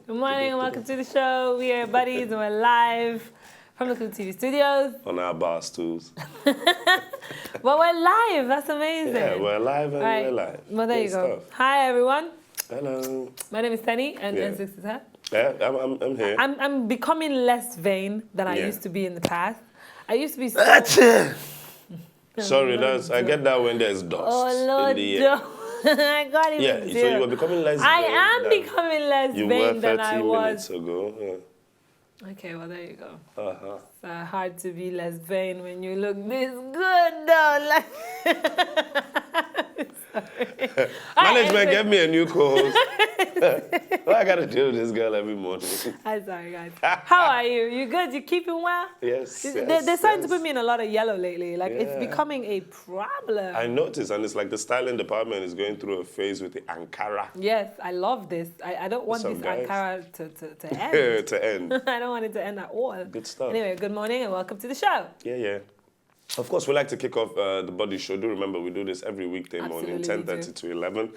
Good morning and welcome to the show. We are buddies and we're live from the Cool TV studios. On our bar stools. Well, we're live. That's amazing. Yeah, we're live and we're live. Well, there you Good go. stuff. Hi, everyone. Hello. My name is Tenny and Yeah. N6 is her. Yeah, I'm here. I'm becoming less vain than I Yeah. used to be in the past. I used to be so... Sorry, I get that when there's dust Oh, Lord, in the air. I got even Yeah, so you were becoming less I vain am than becoming less you were vain than 30 I was. minutes ago. Yeah. Okay, well, there you go. Uh-huh. It's hard to be less vain when you look this good, though. Like, Management, get me a new co-host. Well, I got to deal with this girl every morning. I'm sorry, guys. How are you? You good? You keeping well? Yes, They're starting to put me in a lot of yellow lately. Like, it's Yeah. becoming a problem. I noticed, and it's like the styling department is going through a phase with the Ankara Yes, I love this. I don't want What's this up, guys? Ankara to end. to end. I don't want it to end at all. Good stuff. Anyway, good morning and welcome to the show. Yeah. Of course, we like to kick off the Body Show. Do remember, we do this every weekday morning, Absolutely, we 10:30 to 11.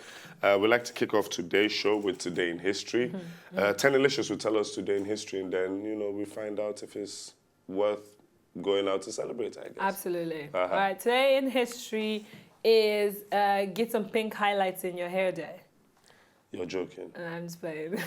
We like to kick off today's show with Today in History. Tenilicious will tell us Today in History, and then, we find out if it's worth going out to celebrate, I guess. Absolutely. Uh-huh. All right, today in history is get some pink highlights in your hair day. You're joking. And I'm just playing.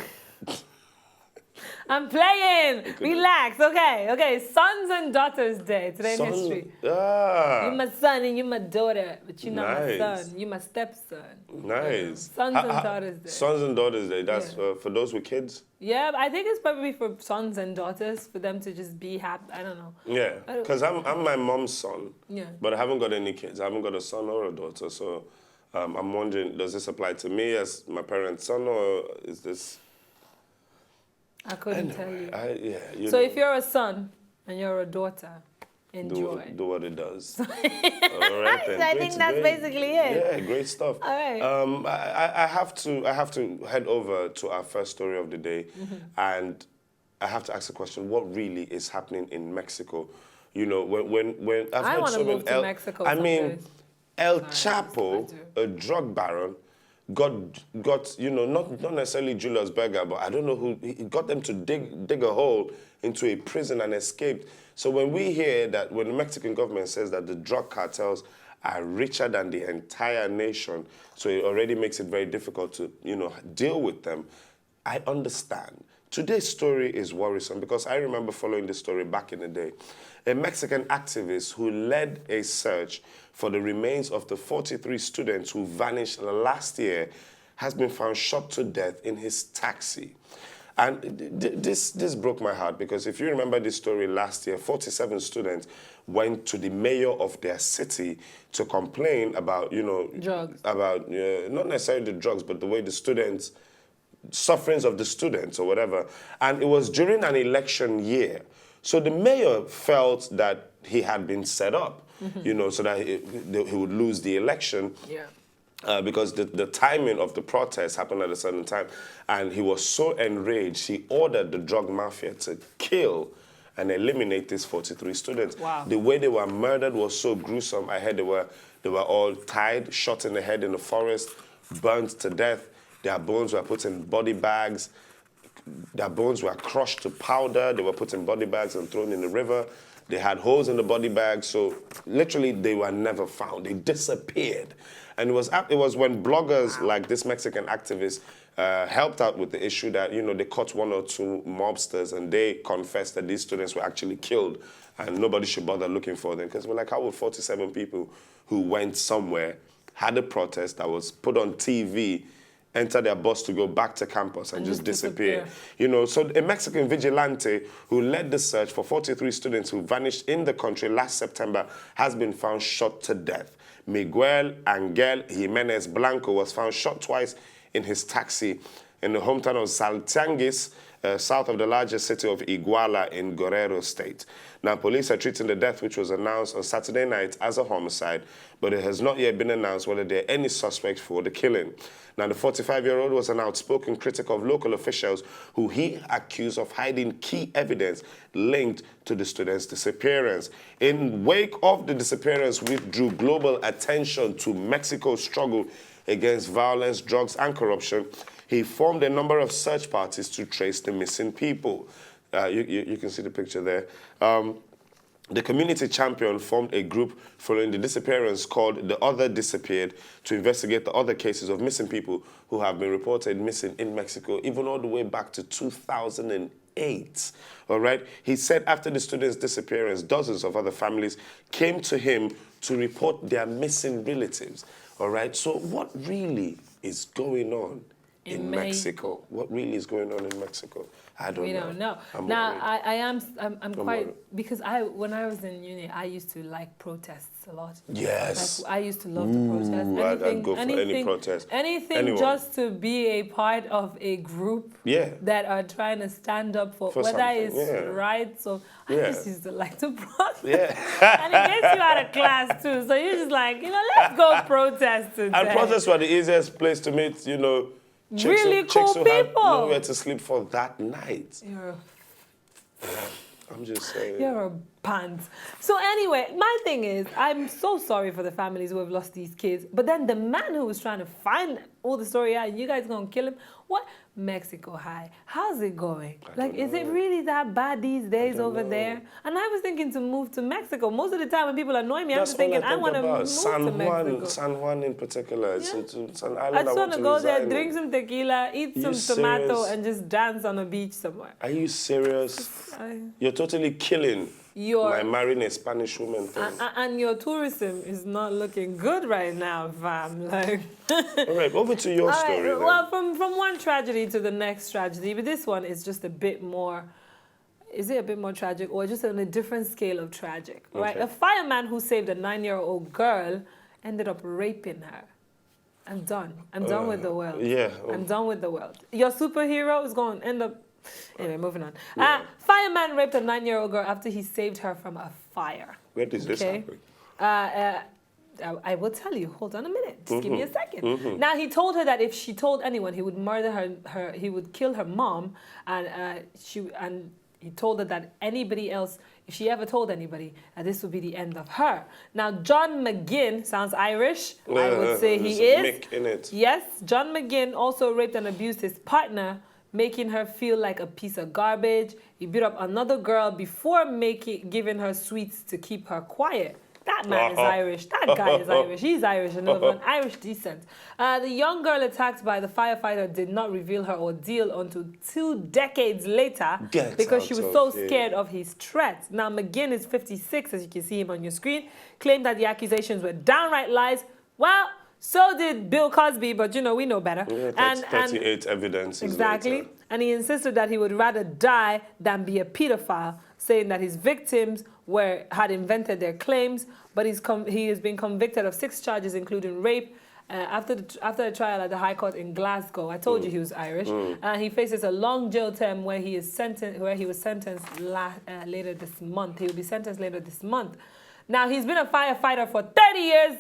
I'm playing. Relax. Okay. Sons and Daughters Day today in history. Ah, You my son and you my daughter, but you're not my Nice. son. You my stepson. nice. Sons and Daughters Day. Sons and Daughters Day. That's Yeah. for those with kids? Yeah, but I think it's probably for sons and daughters for them to just be happy. I don't know. Yeah, I don't- because I'm my mom's son, Yeah. but I haven't got any kids. I haven't got a son or a daughter, so I'm wondering, does this apply to me as my parent's son, or is this... I couldn't tell you. You So know, if you're a son and you're a daughter, enjoy. do what it does. All right, then. I think that's basically it. Yeah, great stuff. All right. I have to head over to our first story of the day, and I have to ask the question: what really is happening in Mexico? When I've I heard wanna so many move to Mexico I mean, someday. El Sorry, Chapo, I do. a drug baron, got not necessarily Julius Berger, but I don't know who, he got them to dig a hole into a prison and escaped. So when we hear that, when the Mexican government says that the drug cartels are richer than the entire nation, so it already makes it very difficult to deal with them, I understand. Today's story is worrisome because I remember following this story back in the day. A Mexican activist who led a search for the remains of the 43 students who vanished last year has been found shot to death in his taxi. And this broke my heart because if you remember this story last year, 47 students went to the mayor of their city to complain about, Drugs. about not necessarily the drugs, but the way the students, sufferings of the students or whatever. And it was during an election year. So the mayor felt that he had been set up, so that he would lose the election. Yeah. Because the timing of the protest happened at a certain time. And he was so enraged, he ordered the drug mafia to kill and eliminate these 43 students. Wow. The way they were murdered was so gruesome. I heard they were all tied, shot in the head in the forest, burned to death. Their bones were put in body bags. Their bones were crushed to powder. They were put in body bags and thrown in the river. They had holes in the body bags, so literally they were never found. They disappeared. And it was when bloggers like this Mexican activist helped out with the issue that, they caught one or two mobsters and they confessed that these students were actually killed and nobody should bother looking for them. Because we're like, how would 47 people who went somewhere, had a protest that was put on TV, enter their bus to go back to campus and just disappear. So a Mexican vigilante who led the search for 43 students who vanished in the country last September has been found shot to death. Miguel Angel Jimenez Blanco was found shot twice in his taxi in the hometown of Saltianguis, south of the largest city of Iguala in Guerrero State. Now, police are treating the death, which was announced on Saturday night, as a homicide, but it has not yet been announced whether there are any suspects for the killing. Now, the 45-year-old was an outspoken critic of local officials who he accused of hiding key evidence linked to the students' disappearance. In wake of the disappearance, which drew global attention to Mexico's struggle against violence, drugs, and corruption, He formed a number of search parties to trace the missing people. You can see the picture there. The community champion formed a group following the disappearance called The Other Disappeared to investigate the other cases of missing people who have been reported missing in Mexico, even all the way back to 2008. All right? He said after the students' disappearance, dozens of other families came to him to report their missing relatives. All right? So what really is going on in Mexico? What really is going on in Mexico? I don't know. We don't know. Now, I'm quite, because when I was in uni, I used to like protests a lot. Yes. Like, I used to love the protest. I'd go for any protest. Anything just to be a part of a group that are trying to stand up for whether it's right. So I just used to like to protest. And it gets you out of class too. So you're just like, let's go protest today. And protests were the easiest place to meet, chicks really cool who people. Had nowhere to sleep for that night. I'm just saying. You're a pants. So anyway, my thing is, I'm so sorry for the families who have lost these kids. But then the man who was trying to find all the story out, you guys gonna kill him? What? Mexico High. How's it going? Like, is it really that bad these days over there? And I was thinking to move to Mexico. Most of the time when people annoy me, I'm just thinking, I want to move to Mexico. San Juan in particular. It's an island I just want to go there, drink in. some tequila, eat some tomato, and just dance on a beach somewhere. Are you serious? You're totally killing my marrying a Spanish woman thing. And your tourism is not looking good right now, fam. Like. All right, over to your story. Then. Well, from one tragedy to the next tragedy, but this one is just a bit more. Is it a bit more tragic, or just on a different scale of tragic? Right, a fireman who saved a 9-year-old girl ended up raping her. I'm done. I'm done with the world. I'm done with the world. Your superhero is going to end up. Anyway, moving on. Fireman raped a 9-year-old girl after he saved her from a fire. Where did this happen? I will tell you. Hold on a minute. Just give me a second. Now, he told her that if she told anyone, he would murder her. He would kill her mom, and he told her that anybody else, if she ever told anybody, this would be the end of her. Now, John McGinn sounds Irish. I would say he is. Mick in it. Yes, John McGinn also raped and abused his partner, making her feel like a piece of garbage. He beat up another girl before giving her sweets to keep her quiet. That man is Irish. That guy is Irish. He's Irish, another one. Irish descent. The young girl attacked by the firefighter did not reveal her ordeal until 2 decades later because she was so scared of his threats. Now, McGinn is 56, as you can see him on your screen, claimed that the accusations were downright lies. Well, so did Bill Cosby, but we know better. Yeah, 38 evidence. Exactly. Later. And he insisted that he would rather die than be a pedophile, saying that his victims had invented their claims, but he has been convicted of 6 charges, including rape, after a trial at the High Court in Glasgow. I told you he was Irish. He faces a long jail term where he was sentenced later this month. He will be sentenced later this month. Now, he's been a firefighter for 30 years.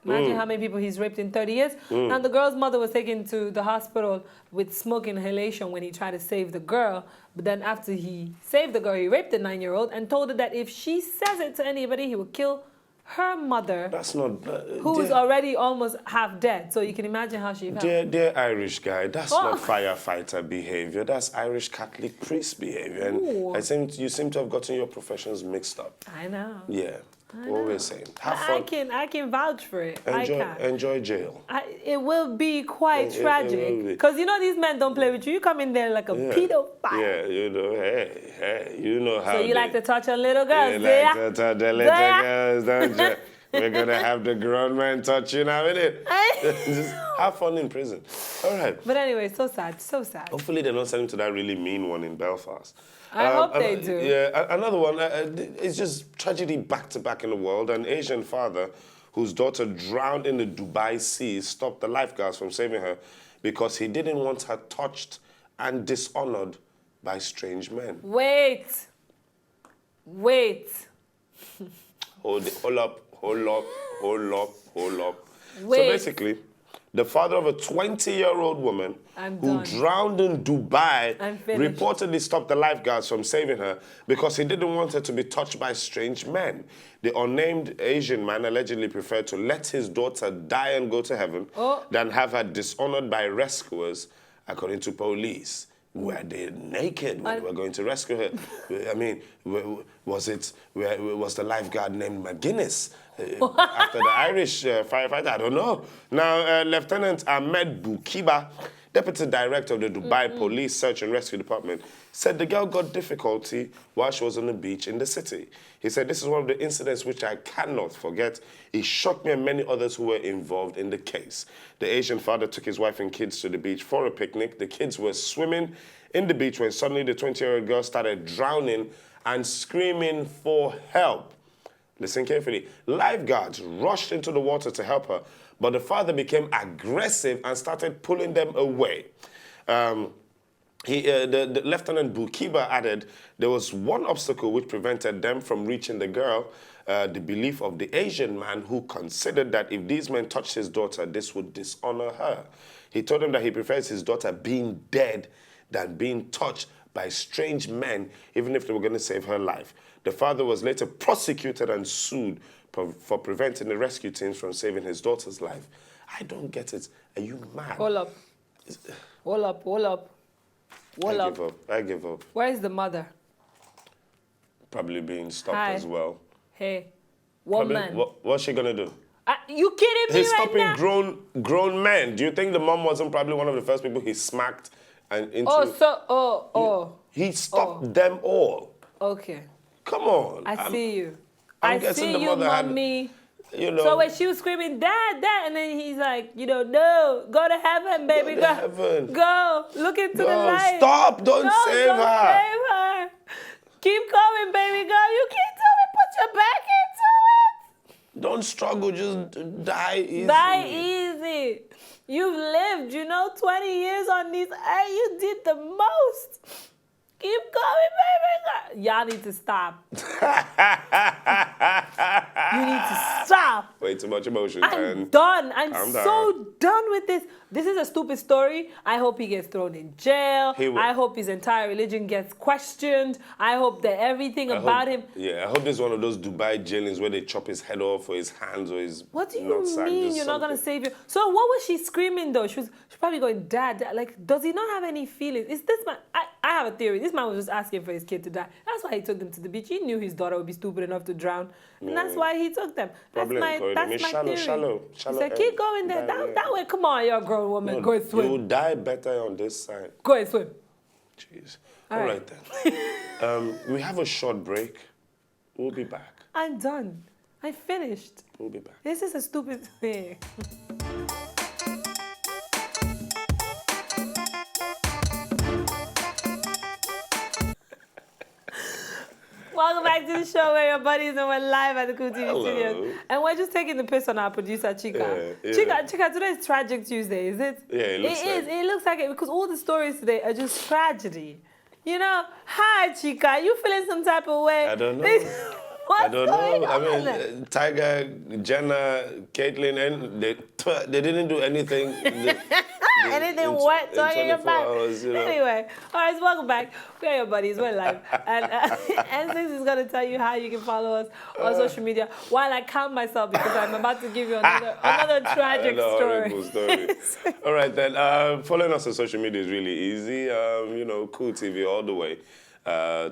Imagine how many people he's raped in 30 years. Now, the girl's mother was taken to the hospital with smoke inhalation when he tried to save the girl. But then after he saved the girl, he raped the 9-year-old and told her that if she says it to anybody, he would kill her mother, that's not, who is already almost half dead. So you can imagine how she felt. Dear Irish guy, that's not firefighter behavior. That's Irish Catholic priest behavior. And you seem to have gotten your professions mixed up. I know. Yeah. What we're saying. Have fun. I can vouch for it. Enjoy jail. It will be quite tragic. Because these men don't play with you. You come in there like a pedophile. Yeah, hey, how. So you like to touch on little girls, you like to touch the little girls, don't you? We're going to have the grown men touch you now, innit? Just have fun in prison. All right. But anyway, so sad, so sad. Hopefully they don't send him to that really mean one in Belfast. I hope they do. Yeah, another one. It's just tragedy back to back in the world. An Asian father whose daughter drowned in the Dubai Sea stopped the lifeguards from saving her because he didn't want her touched and dishonored by strange men. Wait. Hold up. Wait. So basically, the father of a 20-year-old woman I'm who done. drowned in Dubai, I'm finished. reportedly stopped the lifeguards from saving her because he didn't want her to be touched by strange men. The unnamed Asian man allegedly preferred to let his daughter die and go to heaven than have her dishonored by rescuers, according to police. Were they naked when they were going to rescue her? I mean, was the lifeguard named McGuinness after the Irish firefighter? I don't know. Now, Lieutenant Ahmed Boukiba, Deputy Director of the Dubai Police Search and Rescue Department, said the girl got difficulty while she was on the beach in the city. He said, "This is one of the incidents which I cannot forget. It shocked me and many others who were involved in the case." The Asian father took his wife and kids to the beach for a picnic. The kids were swimming in the beach when suddenly the 20-year-old girl started drowning and screaming for help. Listen carefully. Lifeguards rushed into the water to help her, but the father became aggressive and started pulling them away. The Lieutenant Boukiba added there was one obstacle which prevented them from reaching the girl, the belief of the Asian man who considered that if these men touched his daughter, this would dishonor her. He told them that he prefers his daughter being dead than being touched by strange men, even if they were going to save her life. The father was later prosecuted and sued for preventing the rescue teams from saving his daughter's life. I don't get it. Are you mad? Hold up. Hold up, hold up. Hold up. I give up. Where is the mother? Probably being stopped Hi. as well. Hey, woman. What's she going to do? You kidding me He's right stopping now? grown men. Do you think the mom wasn't probably one of the first people he smacked and into? He stopped them all. Okay. Come on. I see you. I'm I guessing see the you, mother had, mommy. you know. So when she was screaming, Dad, Dad, and then he's like, no, go to heaven, baby, Go to heaven. Go, look into the No, light. stop, don't No, save don't her. save her. Keep going, baby girl. You can't tell me, put your back into it. Don't struggle, just die easy. Die easy. You've lived, 20 years on this earth. You did the most. Keep going, baby girl. Y'all need to stop. You need to stop. Way too much emotion, I'm man. done. I'm Calm so down. done with this. This is a stupid story. I hope he gets thrown in jail. He will. I hope his entire religion gets questioned. I hope that everything about him. Yeah, I hope this is one of those Dubai jailings where they chop his head off or his hands or his What do you nutsack, mean just you're not going to something. save you? So what was she screaming though? She was probably going, Dad, Dad. Like, does he not have any feelings? Is this man? I have a theory. This man was just asking for his kid to die. That's why he took them to the beach. He knew his daughter would be stupid enough to drown. And that's why he took them. That's Problem, my Corey. It's theory. shallow He said, keep going there. yeah. That way, come on, you're a grown woman. Go and swim. You'll die better on this side. Go and swim. Jeez. All All right. right then. We have a short break. We'll be back. I'm done. I finished. We'll be back. This is a stupid thing. Welcome back to the show where your buddies and we're live at the Cool TV Hello. studios. And we're just taking the piss on our producer, Chika. Yeah. Chika, today is Tragic Tuesday, is it? Yeah, it looks like is. It looks like it because all the stories today are just tragedy. Hi, Chika. You feeling some type of way? I don't know. What's I don't going know. on? I mean, Tiger, Jenna, Caitlyn, and they didn't do anything. Anything wet in on your 24 back. hours, Anyway, all right, so welcome back. We're your buddies. We're live. And N6 is going to tell you how you can follow us on social media while I count myself because I'm about to give you another tragic horrible story. All right, then. Following us on social media is really easy. Cool TV all the way.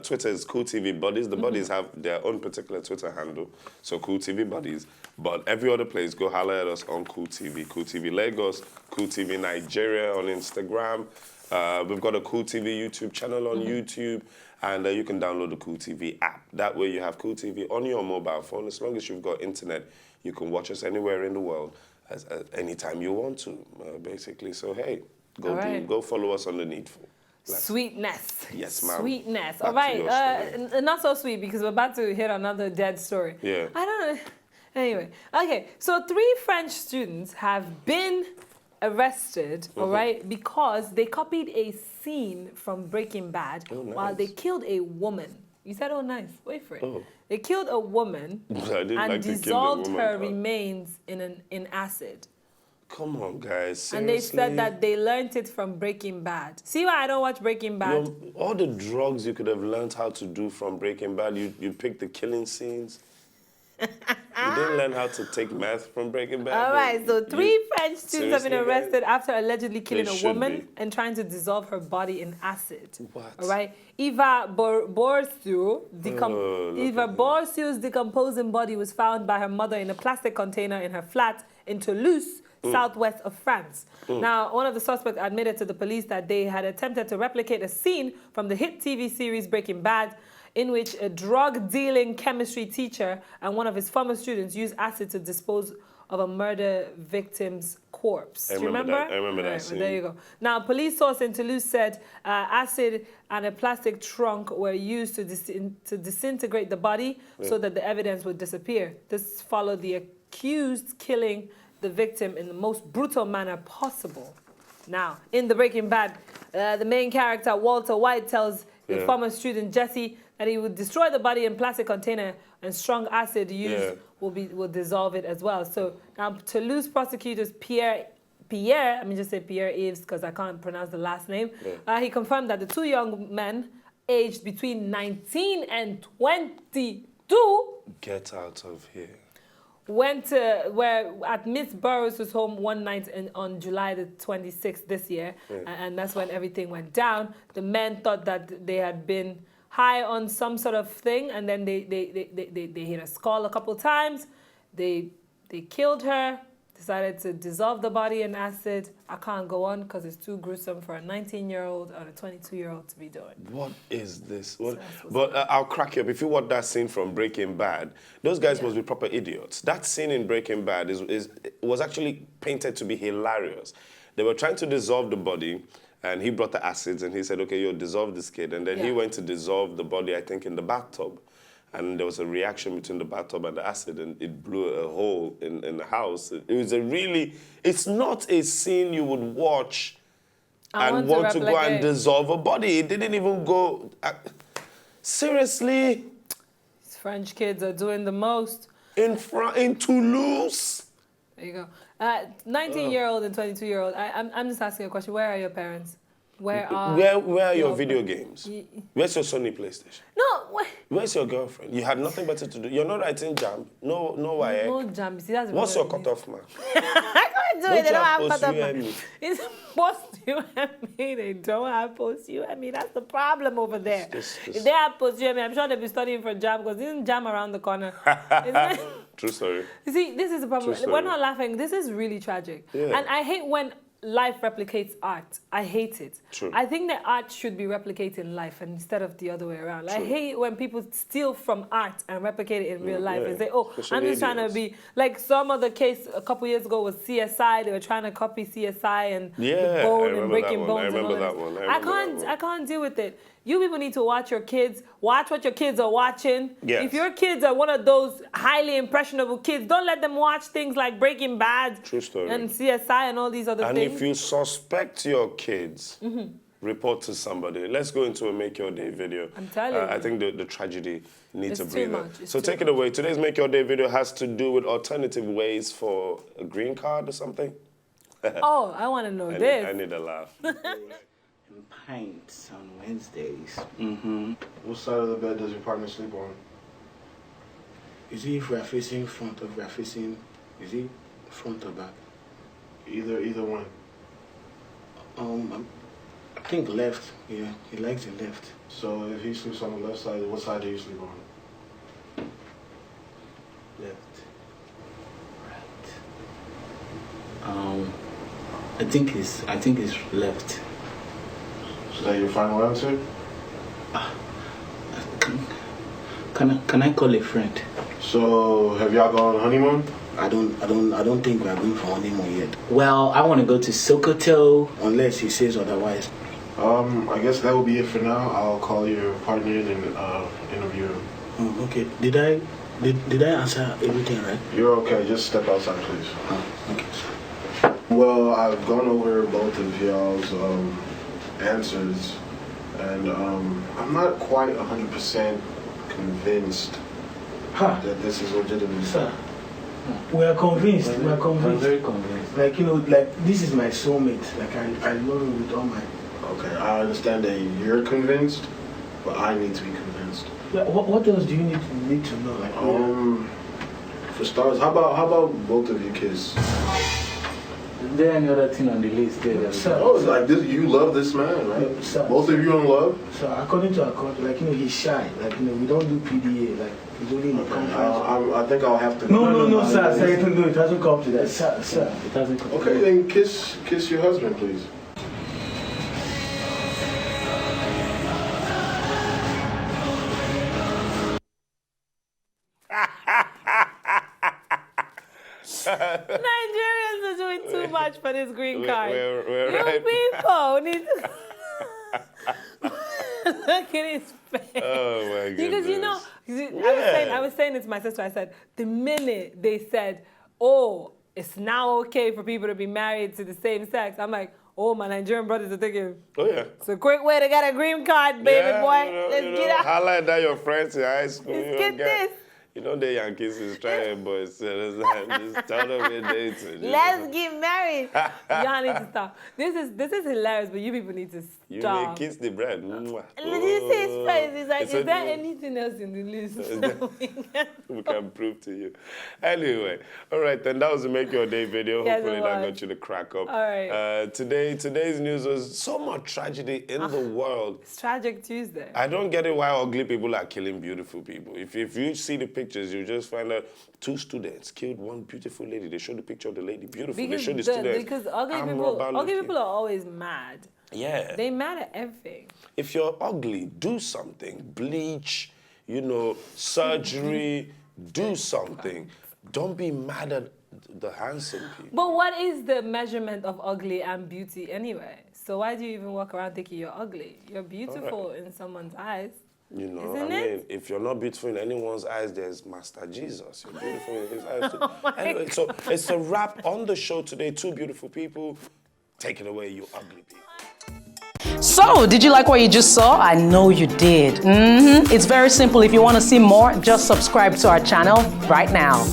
Twitter is Cool TV Buddies. The Buddies have their own particular Twitter handle, so Cool TV Buddies. But every other place, go holler at us on Cool TV. Cool TV Lagos, Cool TV Nigeria on Instagram. We've got a Cool TV YouTube channel on YouTube, and you can download the Cool TV app. That way you have Cool TV on your mobile phone. As long as you've got internet, you can watch us anywhere in the world, anytime you want to, basically. So, hey, go follow us on The Needful. Sweetness. Yes, ma'am. Sweetness. Back All to right. your story. Not so sweet because we're about to hit another dead story. Yeah. I don't know. Anyway. Okay. So 3 French students have been arrested, all right, because they copied a scene from Breaking Bad while they killed a woman. You said, oh, nice. Wait for it. Oh. They killed a woman I didn't and like to kill the dissolved woman her part. remains in acid. Come on, guys. And they Seriously? said that they learned it from Breaking Bad. See why I don't watch Breaking Bad? All the drugs you could have learned how to do from Breaking Bad, you picked the killing scenes. You didn't learn how to take meth from Breaking Bad. All right, so three French students have been seriously, guys? arrested after allegedly killing They a should woman be. and trying to dissolve her body in acid. What? All right, Eva Borsiu, look Eva at that. Borsiu's decomposing body was found by her mother in a plastic container in her flat in Toulouse, southwest of France. Now, one of the suspects admitted to the police that they had attempted to replicate a scene from the hit TV series Breaking Bad, in which a drug-dealing chemistry teacher and one of his former students used acid to dispose of a murder victim's corpse. I Do you remember remember? that. I remember that Right, scene. Well, there you go. Now, a police source in Toulouse said acid and a plastic trunk were used to disintegrate the body so that the evidence would disappear. This followed the accused killing the victim in the most brutal manner possible. Now, in the Breaking Bad, the main character, Walter White, tells his former student, Jesse, that he would destroy the body in plastic container and strong acid used will dissolve it as well. So now Toulouse prosecutors Pierre, let me just say Pierre-Yves because I can't pronounce the last name. He confirmed that the two young men, aged between 19 and 22, Get out of here. went at Miss Burroughs' home one night on July the 26th this year, and that's when everything went down. The men thought that they had been high on some sort of thing, and then they hit a skull a couple times. They killed her, decided to dissolve the body in acid. I can't go on because it's too gruesome for a 19-year-old and a 22-year-old to be doing. What is this? But I'll crack you up. If you watch that scene from Breaking Bad, those guys must be proper idiots. That scene in Breaking Bad was actually painted to be hilarious. They were trying to dissolve the body, and he brought the acids, and he said, okay, you'll dissolve this kid. And then he went to dissolve the body, I think, in the bathtub. And there was a reaction between the bathtub and the acid, and it blew a hole in the house. It was it's not a scene you would watch and want to go and dissolve a body. It didn't even go, seriously? These French kids are doing the most. In Toulouse? There you go. 19-year-old and 22-year-old. I'm just asking a question. Where are your parents? Where are your video games? Where's your Sony PlayStation? No. Where's your girlfriend? You had nothing better to do. You're not writing jam. No WAEC. No jam. See, that's What's your cutoff, man? I can't do it. They don't have cutoff. UME? It's post-UME. They don't have post-UME. That's the problem over there. If they have post-UME, I'm sure they'll be studying for jam because isn't jam around the corner? Isn't it? True story. You see, this is the problem. True story. We're not laughing. This is really tragic. Yeah. And I hate when life replicates art. I hate it. True. I think that art should be replicating life instead of the other way around. I hate when people steal from art and replicate it in real life and say, oh, Especially I'm just trying to be... Like some other case a couple years ago was CSI. They were trying to copy CSI and the bone and breaking bones. I remember that one. I can't deal with it. You people need to watch your kids. Watch what your kids are watching. Yes. If your kids are one of those highly impressionable kids, don't let them watch things like Breaking Bad True story. and CSI and all these other And things. if you suspect your kids, report to somebody. Let's go into a Make Your Day video. I'm telling you. I think the tragedy needs It's a too breather. much. It's So too take it away. Today's Make Your Day video has to do with alternative ways for a green card or something. Oh, I want to know this. I need a laugh. And pints on Wednesdays. What side of the bed does your partner sleep on? Is he if we are facing front or we are facing, is he front or back? Either one. I think left. Yeah, he likes the left. So if he sleeps on the left side, what side do you sleep on? Left. Right. I think it's left. Is that your final answer? Can I call a friend? So have y'all gone on honeymoon? I don't think we are going for honeymoon yet. Well, I want to go to Sokoto unless he says otherwise. I guess that will be it for now. I'll call your partner in and interview him. Oh, okay. Did I answer everything right? You're okay. Just step outside, please. Oh, okay. Well, I've gone over both of y'all's answers, and I'm not quite 100% convinced that this is legitimate. Sir, We are convinced. We are I'm convinced. very convinced. Like, you know, like this is my soulmate. Like I love him with all my. Okay, I understand that you're convinced, but I need to be convinced. Yeah, what else do you need to know? Like, For starters, how about both of you kiss? Is there any other thing on the list there? that we Sir. can- Oh, it's like this. You love this man, right? Yeah, sir. Both of you in love. so according to our culture, like, you know, he's shy. Like, you know, we don't do PDA. Like, he's only in the conference. I think I'll have to. No, sir. Sir, it hasn't come to that. Sir. It hasn't come. Okay, then kiss your husband, please. Nigerians are doing too much for this green card. We're You right. people need to look at his face. Oh my goodness. Because you know, Yeah. I was saying it to my sister. I said the minute they said, "Oh, it's now okay for people to be married to the same sex," I'm like, "Oh, my Nigerian brothers are thinking Oh yeah. it's a great way to get a green card, baby Yeah, boy. you know, Let's get out." Highlight that your friends in high school. Let's you know, get this. You know the Yankees is trying, but it's like, just tell them we're dating. you Let's know. get married. Y'all need to stop. This is hilarious, but you people need to You may stop. kiss the bread. Mwah. Did you see his face? He's like, It's is there okay. anything else in the list? We can prove to you. Anyway, all right, then that was the Make Your Day video. Yes, Hopefully it that was. got you to crack up. All right. Today's news was so much tragedy in the world. It's Tragic Tuesday. I don't get it why ugly people are killing beautiful people. If you see the pictures, you just find out 2 students killed one beautiful lady. They showed the picture of the lady, beautiful. They showed the students. Because ugly arm people, rubber ugly looking. people are always mad. Yeah. They mad at everything. If you're ugly, do something. Bleach, surgery, do something. Don't be mad at the handsome people. But what is the measurement of ugly and beauty anyway? So why do you even walk around thinking you're ugly? You're beautiful in someone's eyes. Isn't Isn't I it? mean, if you're not beautiful in anyone's eyes, there's Master Jesus. You're beautiful in his eyes too. Oh Anyway, so it's a wrap on the show today. 2 beautiful people. Take it away, you ugly people. So, did you like what you just saw? I know you did. It's very simple. If you want to see more, just subscribe to our channel right now.